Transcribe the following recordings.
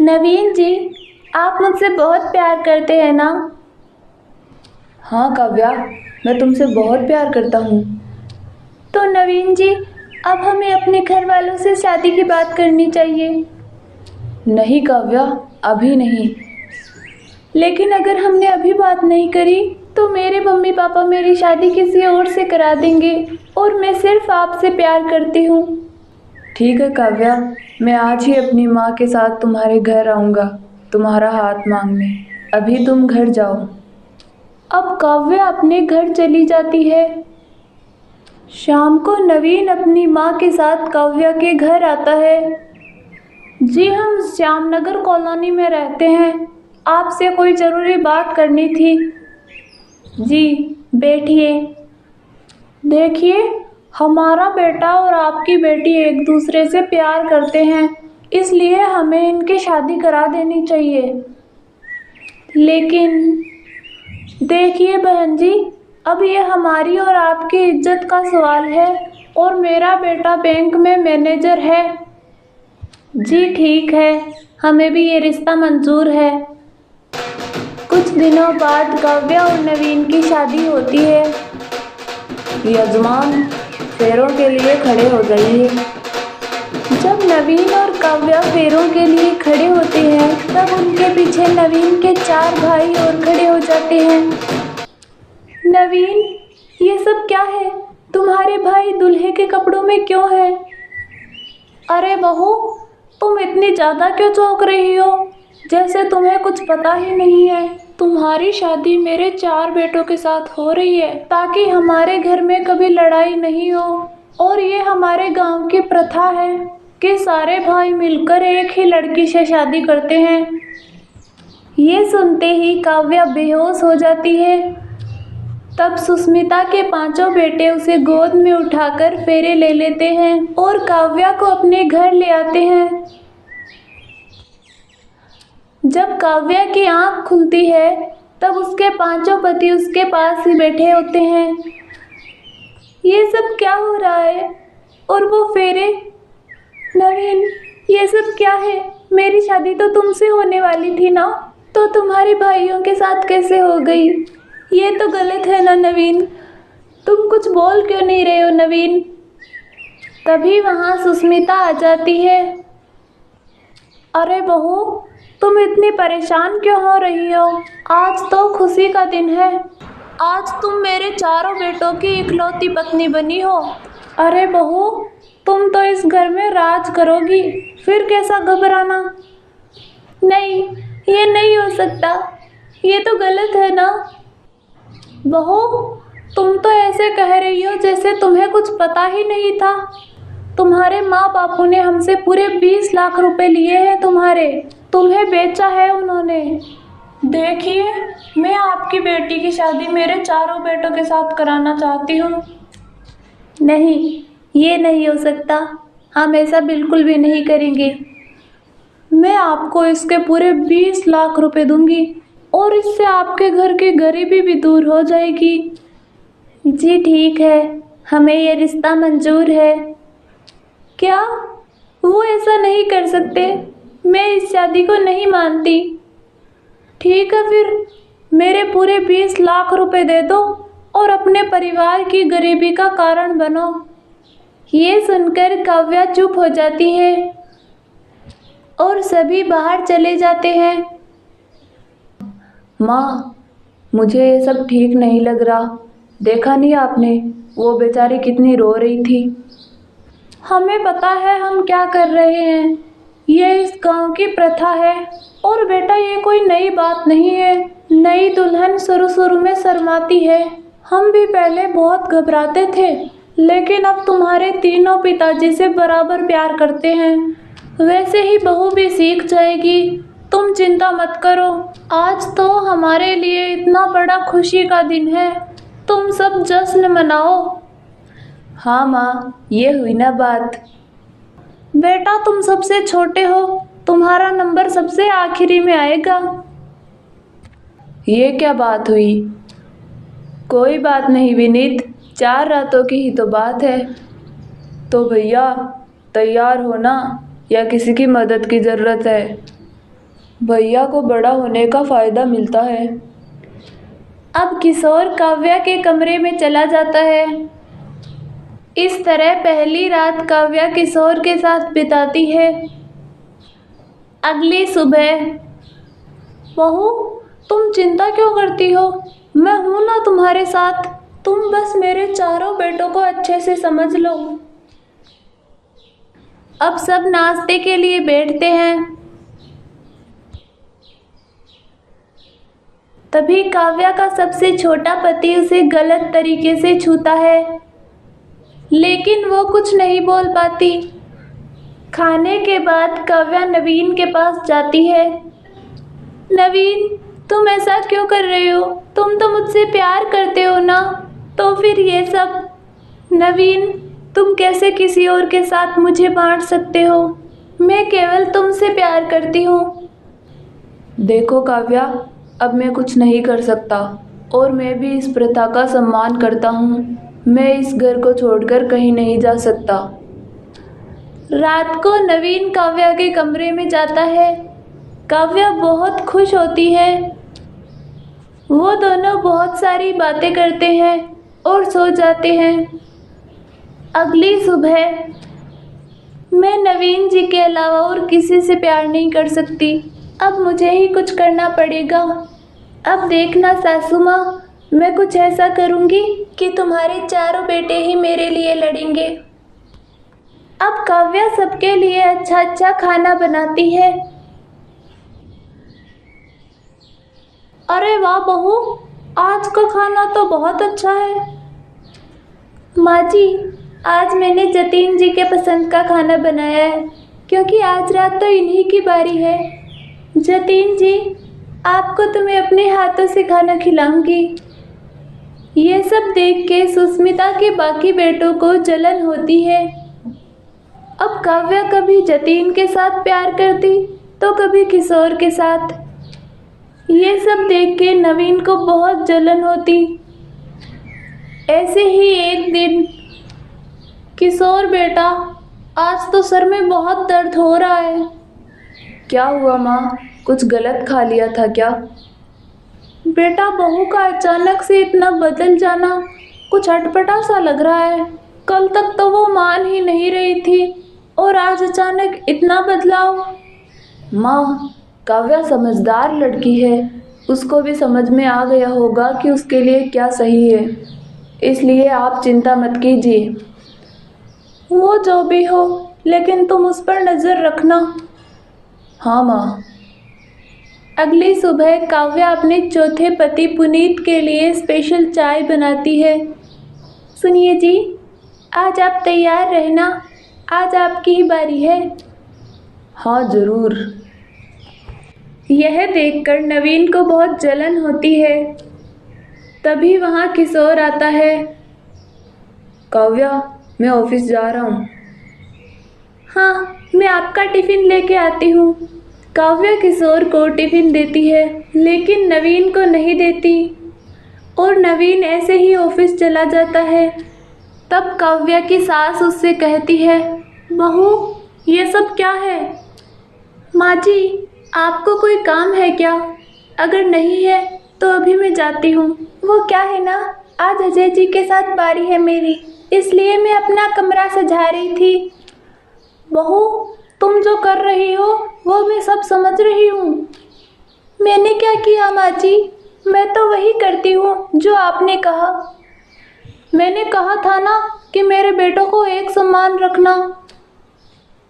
नवीन जी, आप मुझसे बहुत प्यार करते हैं ना? हाँ काव्या, मैं तुमसे बहुत प्यार करता हूँ। तो नवीन जी, अब हमें अपने घर वालों से शादी की बात करनी चाहिए। नहीं काव्या, अभी नहीं। लेकिन अगर हमने अभी बात नहीं करी तो मेरे मम्मी पापा मेरी शादी किसी और से करा देंगे और मैं सिर्फ आपसे प्यार करती हूँ। ठीक है काव्या, मैं आज ही अपनी माँ के साथ तुम्हारे घर आऊँगा तुम्हारा हाथ मांगने। अभी तुम घर जाओ। अब काव्या अपने घर चली जाती है। शाम को नवीन अपनी माँ के साथ काव्या के घर आता है। जी, हम श्यामनगर कॉलोनी में रहते हैं। आपसे कोई ज़रूरी बात करनी थी। जी, बैठिए। देखिए, हमारा बेटा और आपकी बेटी एक दूसरे से प्यार करते हैं, इसलिए हमें इनकी शादी करा देनी चाहिए। लेकिन देखिए बहन जी, अब ये हमारी और आपकी इज्जत का सवाल है और मेरा बेटा बैंक में मैनेजर है। जी ठीक है, हमें भी ये रिश्ता मंजूर है। कुछ दिनों बाद काव्या और नवीन की शादी होती है। यजमान, फेरों के लिए खड़े हो जाइए। जब नवीन और काव्या फेरों के लिए खड़े होते हैं तब उनके पीछे नवीन के 4 भाई और खड़े हो जाते हैं। नवीन, ये सब क्या है? तुम्हारे भाई दूल्हे के कपड़ों में क्यों है? अरे बहू, तुम इतनी ज़्यादा क्यों चौंक रही हो? जैसे तुम्हें कुछ पता ही नहीं है। तुम्हारी शादी मेरे 4 बेटों के साथ हो रही है ताकि हमारे घर में कभी लड़ाई नहीं हो। और ये हमारे गांव की प्रथा है कि सारे भाई मिलकर एक ही लड़की से शादी करते हैं। ये सुनते ही काव्या बेहोश हो जाती है। तब सुस्मिता के 5 बेटे उसे गोद में उठाकर फेरे ले लेते हैं और काव्या को अपने घर ले आते हैं। जब काव्या की आंख खुलती है तब उसके 5 पति उसके पास ही बैठे होते हैं। ये सब क्या हो रहा है? और वो फेरे? नवीन, ये सब क्या है? मेरी शादी तो तुमसे होने वाली थी ना, तो तुम्हारे भाइयों के साथ कैसे हो गई? ये तो गलत है ना नवीन? तुम कुछ बोल क्यों नहीं रहे हो नवीन? तभी वहाँ सुस्मिता आ जाती है। अरे बहू, तुम इतनी परेशान क्यों हो रही हो? आज तो खुशी का दिन है। आज तुम मेरे 4 बेटों की इकलौती पत्नी बनी हो। अरे बहू, तुम तो इस घर में राज करोगी, फिर कैसा घबराना? नहीं, ये नहीं हो सकता। ये तो गलत है ना? बहू, तुम तो ऐसे कह रही हो जैसे तुम्हें कुछ पता ही नहीं था। तुम्हारे माँ बापू ने हमसे पूरे 20 लाख रुपए लिए हैं तुम्हें बेचा है उन्होंने। देखिए, मैं आपकी बेटी की शादी मेरे 4 बेटों के साथ कराना चाहती हूँ। नहीं, ये नहीं हो सकता। हम ऐसा बिल्कुल भी नहीं करेंगे। मैं आपको इसके पूरे 20 लाख रुपए दूंगी और इससे आपके घर की गरीबी भी दूर हो जाएगी। जी ठीक है, हमें ये रिश्ता मंजूर है। क्या वो ऐसा नहीं कर सकते? मैं इस शादी को नहीं मानती। ठीक है, फिर मेरे पूरे 20 लाख रुपए दे दो और अपने परिवार की गरीबी का कारण बनो। ये सुनकर काव्या चुप हो जाती है और सभी बाहर चले जाते हैं। माँ, मुझे ये सब ठीक नहीं लग रहा। देखा नहीं आपने, वो बेचारी कितनी रो रही थी। हमें पता है हम क्या कर रहे हैं। ये इस गांव की प्रथा है और बेटा ये कोई नई बात नहीं है। नई दुल्हन शुरू शुरू में शर्माती है। हम भी पहले बहुत घबराते थे, लेकिन अब तुम्हारे तीनों पिताजी से बराबर प्यार करते हैं। वैसे ही बहू भी सीख जाएगी। तुम चिंता मत करो। आज तो हमारे लिए इतना बड़ा खुशी का दिन है। तुम सब जश्न मनाओ। हाँ माँ, ये हुई ना बात। बेटा, तुम सबसे छोटे हो, तुम्हारा नंबर सबसे आखिरी में आएगा। ये क्या बात हुई? कोई बात नहीं विनीत, 4 रातों की ही तो बात है। तो भैया, तैयार हो ना, या किसी की मदद की ज़रूरत है? भैया को बड़ा होने का फ़ायदा मिलता है। अब किशोर काव्या के कमरे में चला जाता है। इस तरह पहली रात काव्या किशोर के साथ बिताती है। अगली सुबह। बहू, तुम चिंता क्यों करती हो? मैं हूं ना तुम्हारे साथ। तुम बस मेरे चारों बेटों को अच्छे से समझ लो। अब सब नाश्ते के लिए बैठते हैं। तभी काव्या का सबसे छोटा पति उसे गलत तरीके से छूता है, लेकिन वो कुछ नहीं बोल पाती। खाने के बाद काव्या नवीन के पास जाती है। नवीन, तुम ऐसा क्यों कर रहे हो? तुम तो मुझसे प्यार करते हो ना, तो फिर ये सब? नवीन, तुम कैसे किसी और के साथ मुझे बांट सकते हो? मैं केवल तुमसे प्यार करती हूँ। देखो काव्या, अब मैं कुछ नहीं कर सकता और मैं भी इस प्रथा का सम्मान करता हूँ। मैं इस घर को छोड़कर कहीं नहीं जा सकता। रात को नवीन काव्या के कमरे में जाता है। काव्या बहुत खुश होती है। वो दोनों बहुत सारी बातें करते हैं और सो जाते हैं। अगली सुबह। मैं नवीन जी के अलावा और किसी से प्यार नहीं कर सकती। अब मुझे ही कुछ करना पड़ेगा। अब देखना सासू माँ, मैं कुछ ऐसा करूँगी कि तुम्हारे चारों बेटे ही मेरे लिए लड़ेंगे। अब काव्या सबके लिए अच्छा अच्छा खाना बनाती है। अरे वाह बहू, आज का खाना तो बहुत अच्छा है। माँ जी, आज मैंने जतीन जी के पसंद का खाना बनाया है, क्योंकि आज रात तो इन्हीं की बारी है। जतीन जी, आपको तो मैं अपने हाथों से खाना खिलाऊंगी। ये सब देख के सुस्मिता के बाकी बेटों को जलन होती है। अब काव्या कभी जतीन के साथ प्यार करती तो कभी किशोर के साथ। ये सब देख के नवीन को बहुत जलन होती। ऐसे ही एक दिन, किशोर बेटा, आज तो सर में बहुत दर्द हो रहा है। क्या हुआ माँ, कुछ गलत खा लिया था क्या? बेटा, बहू का अचानक से इतना बदल जाना कुछ अटपटा सा लग रहा है। कल तक तो वो मान ही नहीं रही थी और आज अचानक इतना बदलाव। माँ, काव्या समझदार लड़की है। उसको भी समझ में आ गया होगा कि उसके लिए क्या सही है, इसलिए आप चिंता मत कीजिए। वो जो भी हो, लेकिन तुम उस पर नज़र रखना। हाँ माँ। अगली सुबह काव्या अपने चौथे पति पुनीत के लिए स्पेशल चाय बनाती है। सुनिए जी, आज आप तैयार रहना, आज आपकी ही बारी है। हाँ ज़रूर। यह देखकर नवीन को बहुत जलन होती है। तभी वहाँ किशोर आता है। काव्या, मैं ऑफिस जा रहा हूँ। हाँ, मैं आपका टिफ़िन लेके आती हूँ। काव्या किशोर को टिफ़िन देती है, लेकिन नवीन को नहीं देती और नवीन ऐसे ही ऑफिस चला जाता है। तब काव्या की सास उससे कहती है, बहू, ये सब क्या है? माँ जी, आपको कोई काम है क्या? अगर नहीं है तो अभी मैं जाती हूँ। वो क्या है ना, आज अजय जी के साथ बारी है मेरी, इसलिए मैं अपना कमरा सजा रही थी। बहू, तुम जो कर रही हो वो मैं सब समझ रही हूँ। मैंने क्या किया माँ जी? मैं तो वही करती हूँ जो आपने कहा। मैंने कहा था ना कि मेरे बेटों को एक समान रखना।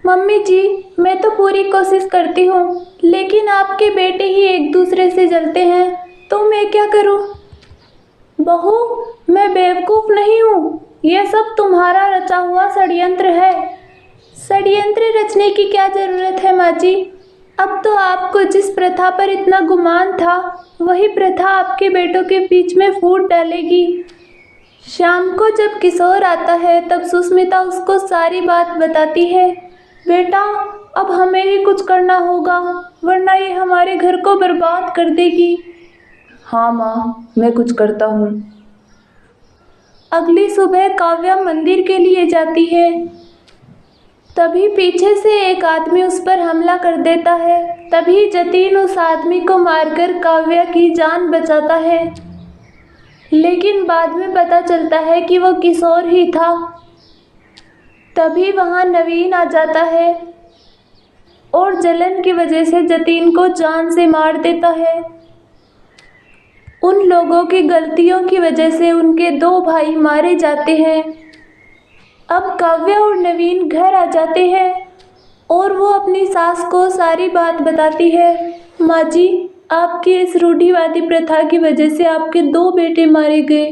मम्मी जी, मैं तो पूरी कोशिश करती हूँ, लेकिन आपके बेटे ही एक दूसरे से जलते हैं, तो मैं क्या करूँ? बहू, मैं बेवकूफ़ नहीं हूँ। यह सब तुम्हारा रचा हुआ षड्यंत्र है। षड्यंत्र रचने की क्या ज़रूरत है माँ जी? अब तो आपको जिस प्रथा पर इतना गुमान था, वही प्रथा आपके बेटों के बीच में फूट डालेगी। शाम को जब किशोर आता है, तब सुस्मिता उसको सारी बात बताती है। बेटा, अब हमें ही कुछ करना होगा, वरना ये हमारे घर को बर्बाद कर देगी। हाँ माँ, मैं कुछ करता हूँ। अगली सुबह काव्या मंदिर के लिए जाती है। तभी पीछे से एक आदमी उस पर हमला कर देता है। तभी जतीन उस आदमी को मारकर काव्या की जान बचाता है, लेकिन बाद में पता चलता है कि वो किशोर ही था। तभी वहाँ नवीन आ जाता है और जलन की वजह से जतीन को जान से मार देता है। उन लोगों की गलतियों की वजह से उनके 2 भाई मारे जाते हैं। अब काव्या और नवीन घर आ जाते हैं और वो अपनी सास को सारी बात बताती है। माँ जी, आपकी इस रूढ़िवादी प्रथा की वजह से आपके 2 बेटे मारे गए।